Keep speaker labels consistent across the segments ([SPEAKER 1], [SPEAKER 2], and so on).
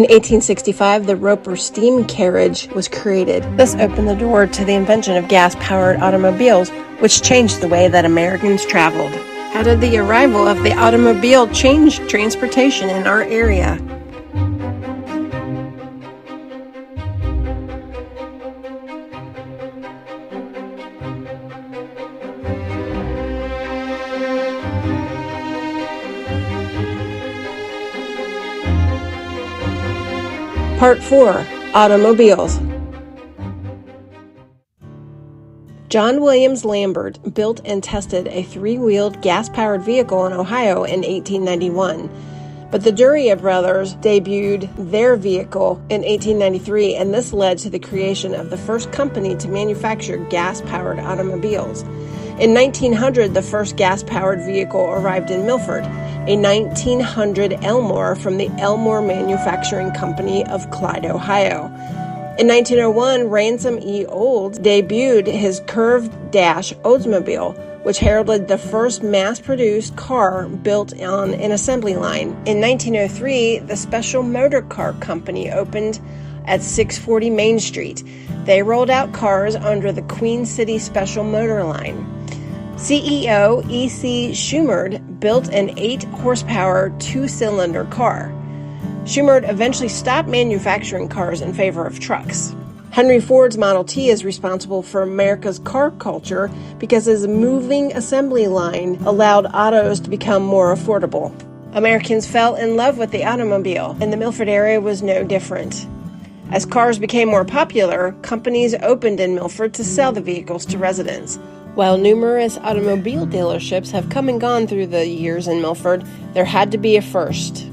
[SPEAKER 1] In 1865, the Roper steam carriage was created. This opened the door to the invention of gas-powered automobiles, which changed the way that Americans traveled. How did the arrival of the automobile change transportation in our area? Part 4. Automobiles. John Williams Lambert built and tested a three-wheeled gas-powered vehicle in Ohio in 1891. But the Duryea brothers debuted their vehicle in 1893, and this led to the creation of the first company to manufacture gas-powered automobiles. In 1900, the first gas-powered vehicle arrived in Milford, a 1900 Elmore from the Elmore Manufacturing Company of Clyde, Ohio. In 1901, Ransom E. Olds debuted his curved dash Oldsmobile, which heralded the first mass-produced car built on an assembly line. In 1903, the Special Motor Car Company opened at 640 Main Street. They rolled out cars under the Queen City Special Motor Line. CEO E.C. Schumerd built an 8-horsepower, 2-cylinder car. Schumerd eventually stopped manufacturing cars in favor of trucks. Henry Ford's Model T is responsible for America's car culture because his moving assembly line allowed autos to become more affordable. Americans fell in love with the automobile, and the Milford area was no different. As cars became more popular, companies opened in Milford to sell the vehicles to residents. While numerous automobile dealerships have come and gone through the years in Milford, there had to be a first.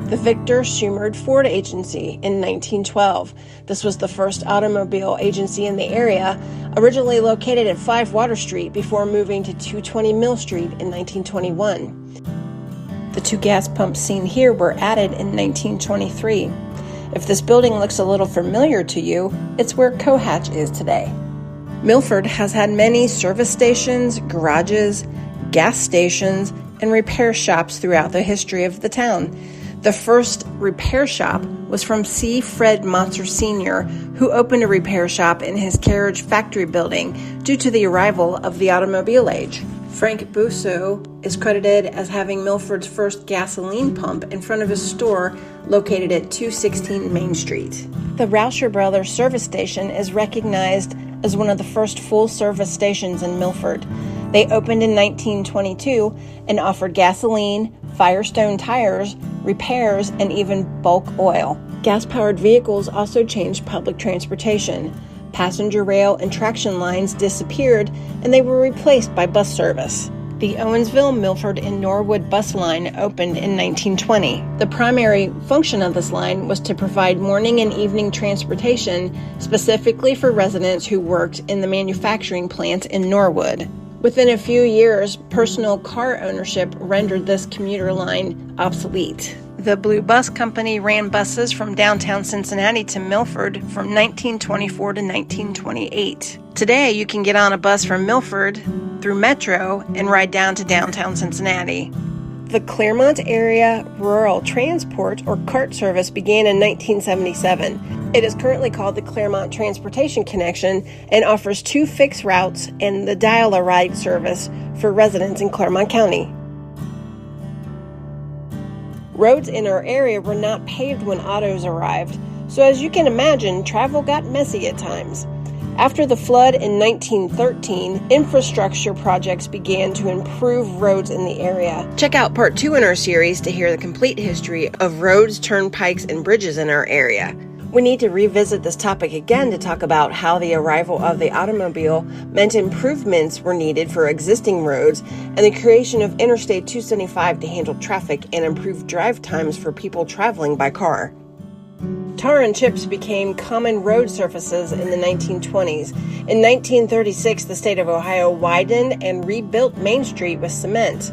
[SPEAKER 1] The Victor Schumerd Ford Agency in 1912. This was the first automobile agency in the area, originally located at 5 Water Street before moving to 220 Mill Street in 1921. The 2 gas pumps seen here were added in 1923. If this building looks a little familiar to you, it's where Cohatch is today. Milford has had many service stations, garages, gas stations, and repair shops throughout the history of the town. The first repair shop was from C. Fred Motzer Sr., who opened a repair shop in his carriage factory building due to the arrival of the automobile age. Frank Busso is credited as having Milford's first gasoline pump in front of his store located at 216 Main Street. The Rauscher Brothers service station is recognized as one of the first full-service stations in Milford. They opened in 1922 and offered gasoline, Firestone tires, repairs, and even bulk oil. Gas-powered vehicles also changed public transportation. Passenger rail and traction lines disappeared, and they were replaced by bus service. The Owensville, Milford, and Norwood bus line opened in 1920. The primary function of this line was to provide morning and evening transportation specifically for residents who worked in the manufacturing plants in Norwood. Within a few years, personal car ownership rendered this commuter line obsolete. The Blue Bus Company ran buses from downtown Cincinnati to Milford from 1924 to 1928. Today, you can get on a bus from Milford through Metro and ride down to downtown Cincinnati. The Clermont Area Rural Transport, or CART service, began in 1977. It is currently called the Clermont Transportation Connection and offers 2 fixed routes and the Dial-A-Ride service for residents in Clermont County. Roads in our area were not paved when autos arrived, so as you can imagine, travel got messy at times. After the flood in 1913, infrastructure projects began to improve roads in the area. Check out part 2 in our series to hear the complete history of roads, turnpikes, and bridges in our area. We need to revisit this topic again to talk about how the arrival of the automobile meant improvements were needed for existing roads and the creation of Interstate 275 to handle traffic and improve drive times for people traveling by car. Tar and chips became common road surfaces in the 1920s. In 1936, the state of Ohio widened and rebuilt Main Street with cement.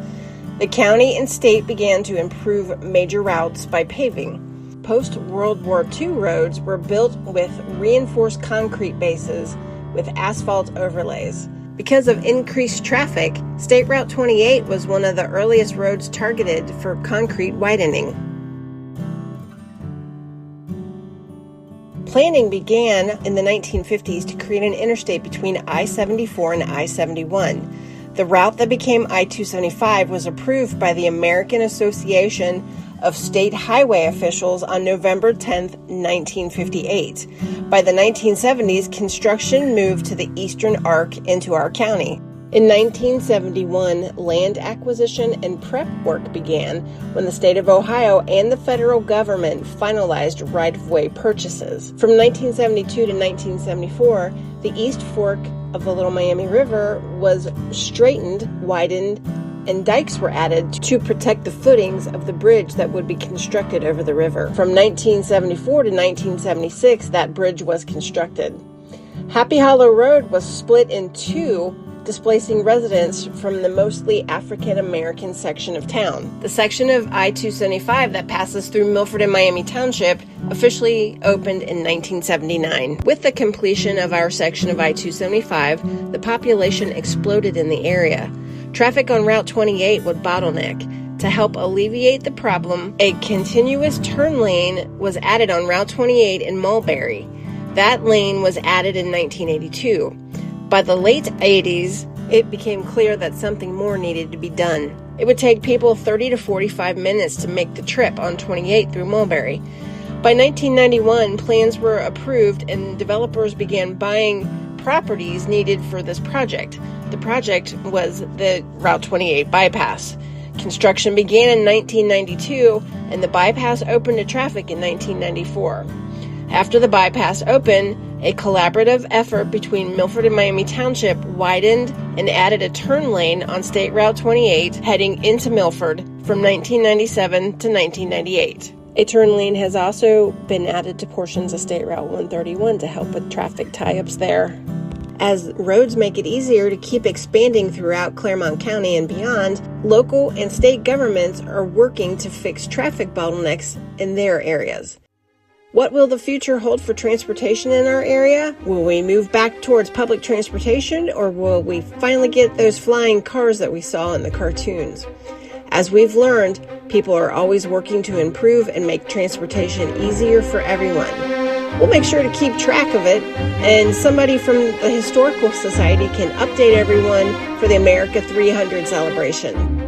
[SPEAKER 1] The county and state began to improve major routes by paving. Post-World War II roads were built with reinforced concrete bases with asphalt overlays. Because of increased traffic, State Route 28 was one of the earliest roads targeted for concrete widening. Planning began in the 1950s to create an interstate between I-74 and I-71. The route that became I-275 was approved by the American Association of State Highway Officials on November 10, 1958. By the 1970s, construction moved to the eastern arc into our county. In 1971, land acquisition and prep work began when the state of Ohio and the federal government finalized right-of-way purchases. From 1972 to 1974, the East Fork of the Little Miami River was straightened, widened, and dikes were added to protect the footings of the bridge that would be constructed over the river. From 1974 to 1976, that bridge was constructed. Happy Hollow Road was split in two, displacing residents from the mostly African-American section of town. The section of I-275 that passes through Milford and Miami Township officially opened in 1979. With the completion of our section of I-275, the population exploded in the area. Traffic on Route 28 would bottleneck. To help alleviate the problem, a continuous turn lane was added on Route 28 in Mulberry. That lane was added in 1982. By the late 80s, it became clear that something more needed to be done. It would take people 30 to 45 minutes to make the trip on 28 through Mulberry. By 1991, plans were approved and developers began buying properties needed for this project. The project was the Route 28 bypass. Construction began in 1992, and the bypass opened to traffic in 1994. After the bypass opened, a collaborative effort between Milford and Miami Township widened and added a turn lane on State Route 28 heading into Milford from 1997 to 1998. A turn lane has also been added to portions of State Route 131 to help with traffic tie-ups there. As roads make it easier to keep expanding throughout Clermont County and beyond, local and state governments are working to fix traffic bottlenecks in their areas. What will the future hold for transportation in our area? Will we move back towards public transportation, or will we finally get those flying cars that we saw in the cartoons? As we've learned, people are always working to improve and make transportation easier for everyone. We'll make sure to keep track of it, and somebody from the Historical Society can update everyone for the America 300 celebration.